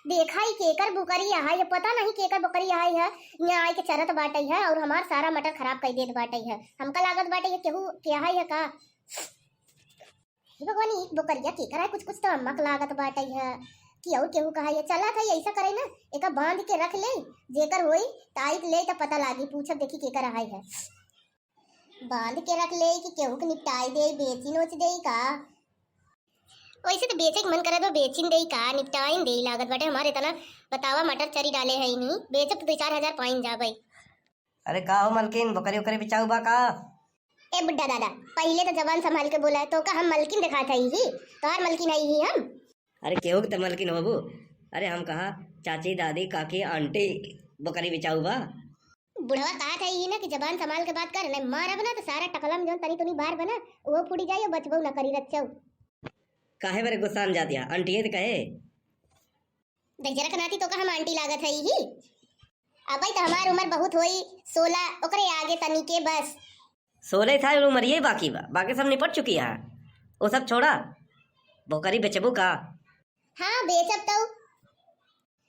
देखा ही केकर बुकरी है, ये पता नहीं केकर बकरी है यहाँ आए के चरत बाटे है और हमार सारा मटर खराब कर देत बाटे है। हमका लागत बाटे ये केहू क्या है का भगवान एक बकरिया केकर है, कुछ कुछ तो अम्मक लागत बाटे है कि और केहू कहा ये चला था ऐसा करे ना एका बांध के रख ले जेकर होई ताईत ले तो पता लागी पूछब देखी केकर है बांध के रख ले कि केहू के निपटाई दे बेची नोच दे का वैसे तो बेचे के मन करे तो बेचिन दे का निपटाइन दे लागत बाटे हमारे तना बतावा मटर चरी डाले है ही नहीं बेचब तो 2-4 हजार पाइन जा भाई। अरे का हो मलकिन बकरी उकरी बिचाऊ बा का? ए बुड्ढा दादा पहले तो जबान संभाल के बोला तो का हम मलकिन दिखा था ही तोहार मलकिन आई ही हम। अरे केहू के तो मलकिन बाबू। अरे हम कहा चाची दादी काकी आंटी बकरी बिचाऊ बा। बुढ़वा कहा था ही ना कि जबान संभाल के बात कर नहीं मारब ना तो सारा टकलम जोन तनी तुनी बाहर बना वो फूटी जाए बचबो ना करी रच्छौ। काहे बरे गुस्सा जा दिया आंटी है तो कहे देख जरा कनाती तो का हम आंटी लागत है ही अब तो हमार उम्र बहुत होई 16 ओकरे आगे तनी के बस 16 था उम्र ये बाकी बा बाकी सब निपट चुकी है वो सब छोड़ा बकरी बेचबू का? हाँ बेचब तो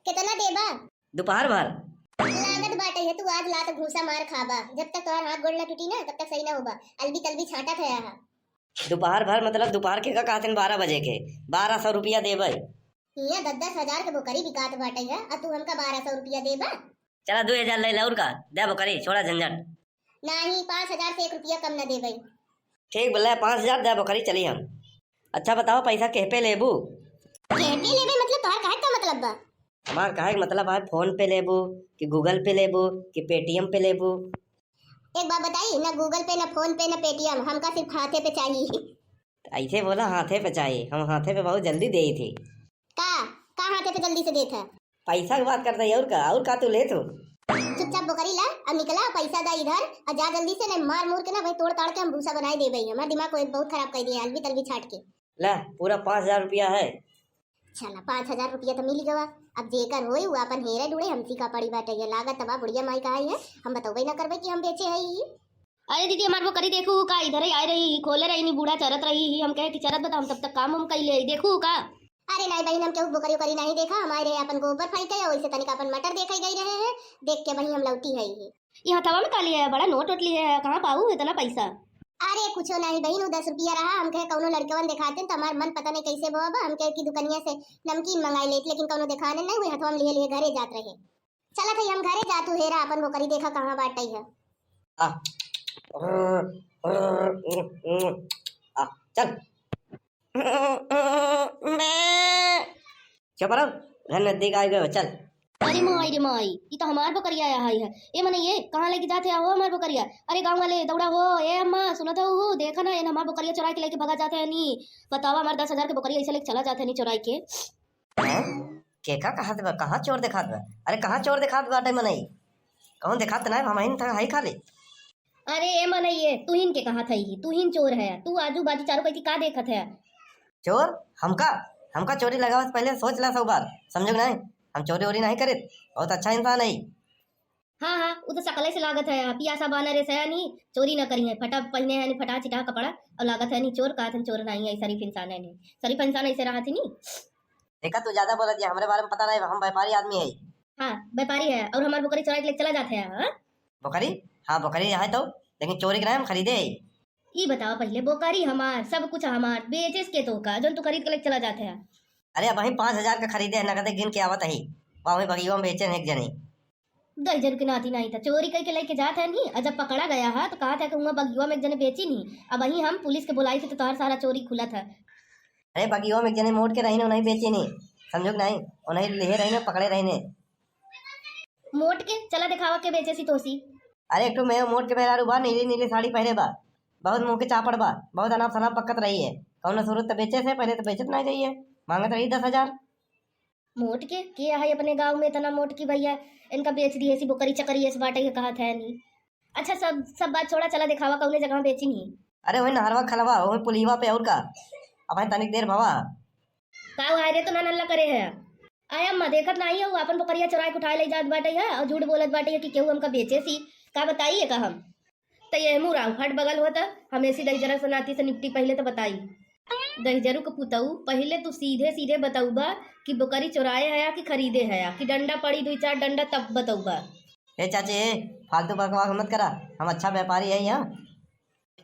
कितना देबा? दोपहर भर लागत बाटे है तू आज लात घूसा मार खाबा जब तक तोहार हाथ गोड़ ना टूटी ना तब तक सही ना होबा अलबी तलबी छाटा था यहाँ दोपहर भर मतलब दोपहर के का कहते 12 बजे के 1200 रुपया देबै। यहाँ 10-10 हजार के बकरी बिकात बाटे है और तू हमका 1200 रुपया देबा? चला 2000 ले लौर का दे बकरी छोड़ा झंझट। नहीं 5000 से 1 रुपया कम न देबै। ठीक बोला 5000 दे बकरी चली हम। अच्छा बताओ पैसा कह पे लेबू? कहते लेबे मतलब तोहार काहे का मतलब बा? हमार काहे का मतलब है फोन पे लेबू कि गूगल पे लेबू कि पेटीएम पे लेबू? एक बात बताई ना गूगल पे ना फोन पे ना पेटीएम हमका सिर्फ खाते पे चाहिए। ऐसे बोला हाथे पे चाहिए हम हाथे पे बहुत जल्दी दे थे का हाथे पे जल्दी से देता पैसा की बात करता है और का तू ले तू चुपचाप बकरी ला अब निकला पैसा दा इधर और जा जल्दी से ना मार मुर के ना भाई तोड़ ताड़ के हम भूसा बनाए दे भाई हमारा दिमाग को बहुत खराब कर दिया अलवी तलवी छाट के ला पूरा 5000 रुपया है। चला 5000 रुपया तो मिल गवा अब जेकर होई वो अपन हेरे डुड़े हमसी का पड़ी बाटे ये लागत तबा बुढ़िया माई का है हम बताओ ना करबे कि हम बेचे है ही। अरे दीदी हमारे वो करी देखू का इधर ही आ रही खोले रही नहीं बूढ़ा चरत रही हम कहे कि चरत बता हम तब तक काम हम कर ले देखू का। अरे नहीं बहन हम केहू बकरी उकरी नहीं देखा हमारे अपन गोबर फाइट है वैसे तनिक अपन मटर देखे गई रहे हैं देख के वही हम लौटी है ही। यहाँ तवा में काली है बड़ा नोट वोट लिए कहाँ पाऊ इतना पैसा? अरे कुछ नहीं बहन 10 रुपया रहा हम कहे कौनो लड़कवन दिखाते तो हमार मन पता नहीं कैसे बाबा हम कहे कि दुकानिया से नमकीन मंगाई लेते लेकिन कौनो दिखाने नहीं हुए हथवा में लिए लिए घरे जात रहे। चला था हम घरे जातू हेरा अपन बकरी देखा कहाँ बाटे है। चल चुप रहो नजदीक आ गए चल। अरे माई ये तो हमार बकरिया है ये मने ये कहाँ लेके जाते हो हमार बकरिया? अरे गांव वाले दौड़ा हो ए अम्मा सुना था वो देखा ना हमार बकरिया चुरा के लेके भगा जाते हैं नहीं बतावा हमारे 10,000 के बकरिया ऐसे लेके चला जाते हैं नहीं चुराई के का कहाँ चोर दिखात बा? अरे कहाँ चोर दिखात बाटे मनई कहूँ दिखात ना हम था हाई खाली। अरे ए मने ये तू हिन के कहा था तू हिन चोर है तू आजू बाजू चारों कहीं का देखत है? चोर हमका चोरी लगावा से पहले सोच ला 100 बार समझो नहीं हम चोरी वोरी नहीं करे बहुत अच्छा इंसान है। हाँ वो तो सकले से लागत है पियासा बाना रे सया नहीं चोरी ना करी है फटा पहने है नहीं फटा चिटा कपड़ा और लागत है नहीं चोर का चोर नहीं है शरीफ इंसान है नहीं शरीफ इंसान ऐसे रहा थी नहीं। देखा तू ज्यादा बोला दिया हमारे बारे में पता नहीं हम व्यापारी आदमी है। हाँ व्यापारी है और हमारे बकरी चुरा के लेके चला जाते हैं। बकरी हाँ बकरी है तो लेकिन चोरी के हम खरीदे। ये बताओ पहले बोकारी हमार सब कुछ हमार बेचेस के तो का जो तू खरीद के लेके चला जाते हैं। अरे वही 5000 का खरीदे है नगद गिन के आवत है वही बगियों में बेचे एक जनी 10 के नाती नहीं था चोरी करके लेके जाते हैं नहीं जब पकड़ा गया है तो कहा था कि वहाँ बगियों में एक जने बेची नहीं अब वही हम पुलिस के बुलाई थे तो तार सारा चोरी खुला था। अरे बगियों में एक जने मोड़ के रही नहीं बेची नहीं समझो नहीं उन्हें ले रही पकड़े रही मोट के चला दिखावा के बेचे सी तोसी। अरे एक तो मैं मोट के मेहरारू बा नीली नीली साड़ी पहने बा बहुत मुंह के चापड़ बा बहुत अनाप शनाप पकत रही है कौन सूरत तो बेचे से पहले तो बेचत नहीं रही है मांगत रही 10,000। मोट के है अपने गांव में इतना मोट की भैया इनका बेच दी ऐसी बोकरी चकरी ऐसी बाटे के कहा था नहीं। अच्छा सब बात छोड़ा चला दिखावा कौने जगह बेची नहीं। अरे वही नहरवा खलवा वही पुलिवा पे और का अब तनिक देर भवा का आए रे तो ना नल्ला करे है आया अम्मा देखत नहीं हो अपन बकरिया चुरा के उठाए ले जात बाटे है और झूठ बोलत बाटे है कि केहू हमका बेचे सी का बताइए का हम तो ये मुँह हट बगल होता हम ऐसी दई जरा सनाती से निपटी पहले तो बताई। दहिजरू के पुतऊ, पहले तू सीधे सीधे बताऊ बा कि बकरी चुराए है या कि खरीदे है या कि डंडा पड़ी 2-4 डंडा तब बताऊ बा। ए चाची ए, फालतू बकवास मत करा। हम अच्छा व्यापारी है यहाँ,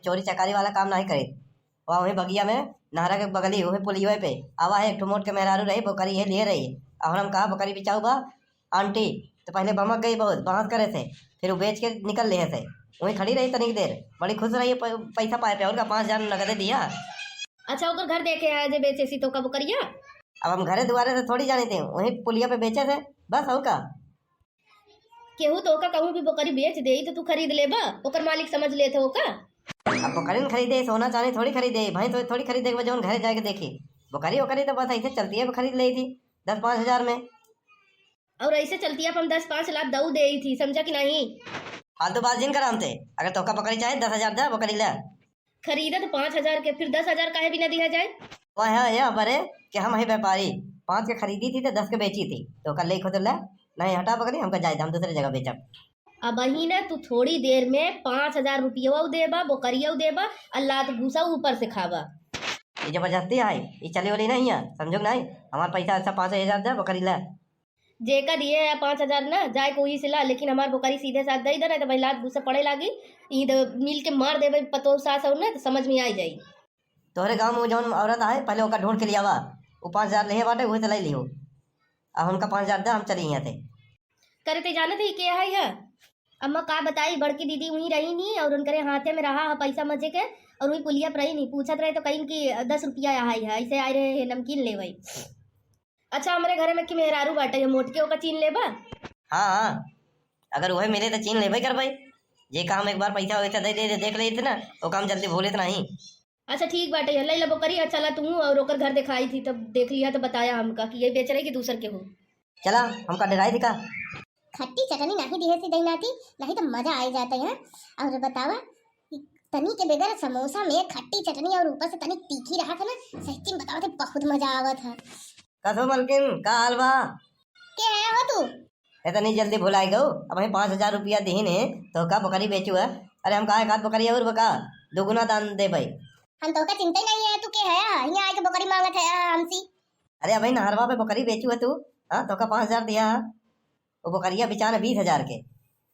चोरी चकारी वाला काम नहीं करे। वहाँ वही बगिया में नहरा के बगली वही पुलिया पे आवा है एक ठो मोट के मेहरारू रही बकरी है लिए रही। और हम कहा बकरी बिचाऊ बा आंटी, तो पहले बमक गई बहुत बहस करे थे, फिर वो बेच के निकल लिए थे। वहीं खड़ी रही तनिक देर, बड़ी खुश रही पैसा पाए पे और का 5,000 नगदे दिया। अच्छा ओकर घर देखे आया जे बेचे सी तो का बकरिया। अब हम घरे दुआरे से थोड़ी जाने थे, वहीं पुलिया पे बेचे थे बस। और का केहू तो का कहूँ भी बकरी बेच दे तो तू खरीद ले बा, ओकर मालिक समझ लेते हो का। अब बकरी न खरीदे, सोना चांदी थोड़ी खरीदे, भाई तो थोड़ी खरीदे के वजह घरे जाके देखी बकरी वकरी तो बस ऐसे चलती है, खरीद ली थी 10-5 हजार में। और ऐसे चलती है हम 10-5 लाख दऊ दे थी, समझा कि नहीं। फालतू बात जिन कराम थे, अगर तोका बकरी चाहे 10,000 दे बकरी ले। खरीदा तो 5,000 के, फिर 10,000 काहे भी ना दिया जाए। वह है यहाँ पर है कि हम ही व्यापारी 5 के खरीदी थी तो 10 के बेची थी, तो कल ले खुद ले नहीं हटा बकरी हमका जाए, हम दूसरे जगह बेचब। अब ही ना तू थोड़ी देर में 5,000 रुपया देबा, बकरिया देबा, अल्लाह तो घूसा ऊपर से खाबा। ये जबरदस्ती है, ये चली वाली नहीं है, समझो नहीं। हमारा पैसा अच्छा 5,000 दे बकरी ले। जेकर ये है 5,000 ना जाए कोई सिला, लेकिन हमार बकरी सीधे साथ दे दे, तो भाई लात घूसा पड़े लागी ईद मिल के मार देवे पतो सास और ना तो समझ में आई जाई। तोहरे गाँव में जौन औरत आए पहले ओका ढूंढ के लिया वा, वो 5,000 ले बाटे वही तो ले लियो। अब उनका 5,000 दे, हम चली यहाँ थे करे ते जाने थे के है। अम्मा का बताई, बड़की दीदी वहीं रही नहीं और उनके हाथे में रहा है पैसा मजे के, और वही पुलिया पर रही नहीं, पूछत रहे तो कहीं कि 10 रुपया आई है, ऐसे आए रहे नमकीन ले वही। अच्छा हमारे घर में कि मेहरारू बाटे ये मोटके ओका चीन लेबा। हाँ हाँ, अगर वही मिले तो चीन ले कर भाई। ये काम एक बार पैसा वैसा दे दे देख लेते ना, वो काम जल्दी भूले तो नहीं। अच्छा ठीक बाटे ले ला बकरी, अच्छा ला तू और ओकर घर दिखाई थी तब देख लिया तो बताया हमका कि ये बेच रही कि दूसर के हो। चला हमका डराई दिखा। खट्टी चटनी नहीं दिए से दही नहीं तो मजा आ जाता है। और बतावा तनी के बगैर समोसा में खट्टी चटनी और ऊपर से तनी तीखी रहा था ना, सच्ची में बतावा तो बहुत मजा आवत है। कसो मलकिन का हालवा क्या है हो तू? इतनी जल्दी भुलाई गो। अब हमें 5,000 रुपया दीन है तो का बकरी बेचू है। अरे हम कहा बकरी और बका दोगुना दान दे भाई। हम तो का चिंता नहीं है, तू के है यहाँ आके बकरी मांगत है हमसी। अरे भाई नहरवा पे बकरी बेचू है तू, हाँ तो का 5,000 दिया। वो बकरिया बेचाने 20,000 के,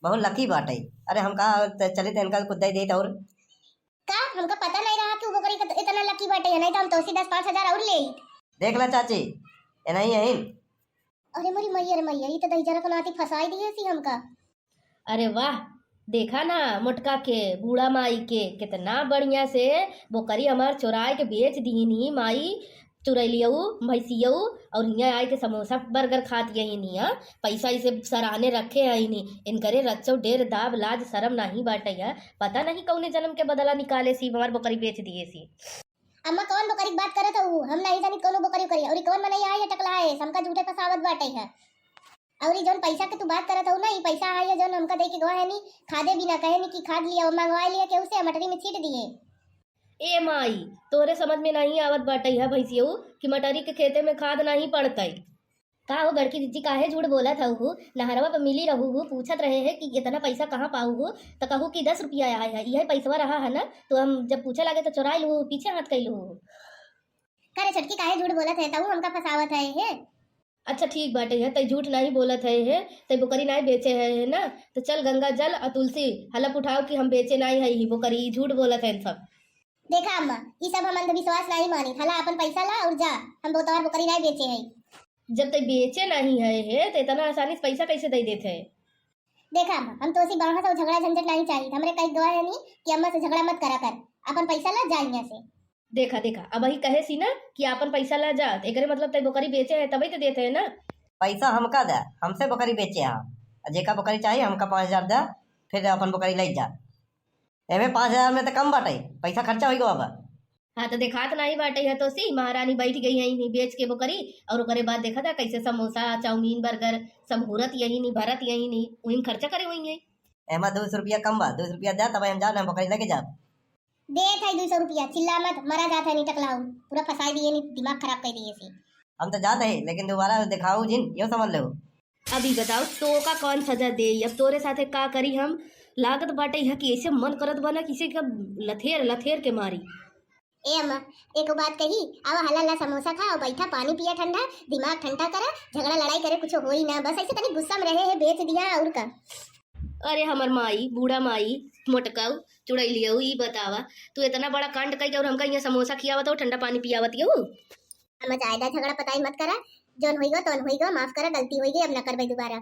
बहुत लकी बात है। अरे हम कहा चले थे इनका कुछ दे और का हमका पता नहीं रहा कि वो बकरी का इतना लकी बाटे है, नहीं तो हम तो उसी 10-5 हजार और ले। देख ला चाची ये नहीं है। अरे मोरी मैया रे मैया, ये तो दही जरा कनाती फसाई दिए सी हमका। अरे वाह, देखा ना मोटका के बूढ़ा माई के कितना बढ़िया से बकरी हमार चुराए के बेच दीनी माई। चुरैलियऊ भैंसियऊ और यहाँ आए के समोसा बर्गर खात यही नहीं है, पैसा इसे सराहने रखे है नहीं। इनकरे रच्चो डेर दाब लाज शरम नहीं बाटे है। पता नहीं कौने जन्म के बदला निकाले सी हमार बकरी बेच दिए सी। अम्मा कौन बकरी की बात करत हूँ? हम नहीं जानी कौन बकरी करी और कौन मनई है टकला है, हमका झूठे फसावत बाटे है। और ये जौन पैसा के तू बात करत हूँ ना, ये पैसा है जौन हमका दे के गवा है नहीं, खादे भी ना कहे नहीं कि खाद लिया मंगवा लिया के उसे मटरी में छीट दिए। ए माई तोरे समझ में नहीं आवत बाटे है भैंसियऊ कि मटरी के खेते में खाद नहीं पड़ता। का हो बड़की दीदी काहे झूठ बोला था हूँ, नहरवा पर मिली रहू हूँ, पूछत रहे हैं कि इतना पैसा कहाँ पाऊ हूँ, तो कहूँ कि 10 रुपया आया है, यही पैसा रहा है ना। तो हम जब पूछे लगे तो चुरा लू, पीछे हाथ कैलू। करे छटकी काहे झूठ बोलत है तू हमका फसावत है। अच्छा ठीक बाटे है, तय झूठ नहीं बोलत है, तय बकरी नहीं बेचे है ना। तो चल गंगा जल और तुलसी हलप उठाओ कि हम बेचे नहीं है ही बकरी, झूठ बोलत है सब। देखा अम्मा ये सब हम अंधविश्वास नहीं मानी, हला अपन पैसा ला और जा, हम बोतवार बकरी नहीं बेचे है। जब तक बेचे नहीं है तो इतना आसानी से पैसा कैसे दे देते हैं। देखा अम्मा हम तो उसी बाहर से झगड़ा झंझट नहीं चाहिए, हमरे कई गवाह है नहीं कि अम्मा से झगड़ा मत करा कर, अपन पैसा ला जा यहाँ से। देखा देखा अब वही कहे सी ना कि अपन पैसा ला जा, एकरे मतलब तय बकरी बेचे है तभी तो देते है ना। पैसा हमका दे, हमसे बकरी बेचे हाँ, जेका बकरी चाहिए हमका 5,000 दे, फिर अपन बकरी ले जा। एमे 5,000 में तो कम बाटे, पैसा खर्चा हो गया बाबा। हाँ तो देखात नहीं बाटे है तो सी महारानी बैठ गई है नहीं बेच के बकरी, और ओकरे बाद देखा था कैसे समोसा चाउमीन बर्गर सब हुरत यही नहीं भरत यही नहीं, वही खर्चा करे हुई है। एमा 200 रुपया कम बा, 200 रुपया दे तब हम जा बकरी लेके जा। दे था 200 रुपया, चिल्ला मत, मरा जाता नहीं टकलाऊ, पूरा फंसा दिए नहीं, दिमाग खराब कर दिए सी। हम तो जाते हैं लेकिन दोबारा दिखाओ जिन यो समझ लो। अभी बताओ तो का कौन सजा दे, अब तोरे साथे का करी हम। लागत बाटे है कि ऐसे मन करत बना किसी का लथेर लथेर के मारी। ए अम्मा एक बात कही, आवा हला हला समोसा खा और बैठा पानी पिया ठंडा, दिमाग ठंडा करा, झगड़ा लड़ाई करे कुछ हो ही ना, बस ऐसे तनी गुस्सा में रहे है बेच दिया और का। अरे हमर माई बूढ़ा माई मोटकाऊ चुड़ैल लियो ई बतावा तू इतना बड़ा कांड कई और हमका यहाँ समोसा खियावत हो ठंडा पानी पियावत हो। अम्मा ज्यादा झगड़ा पताई मत करा, जोन होइगा तोन होइगा, माफ करा, गलती होई गई, अब न करबे दोबारा।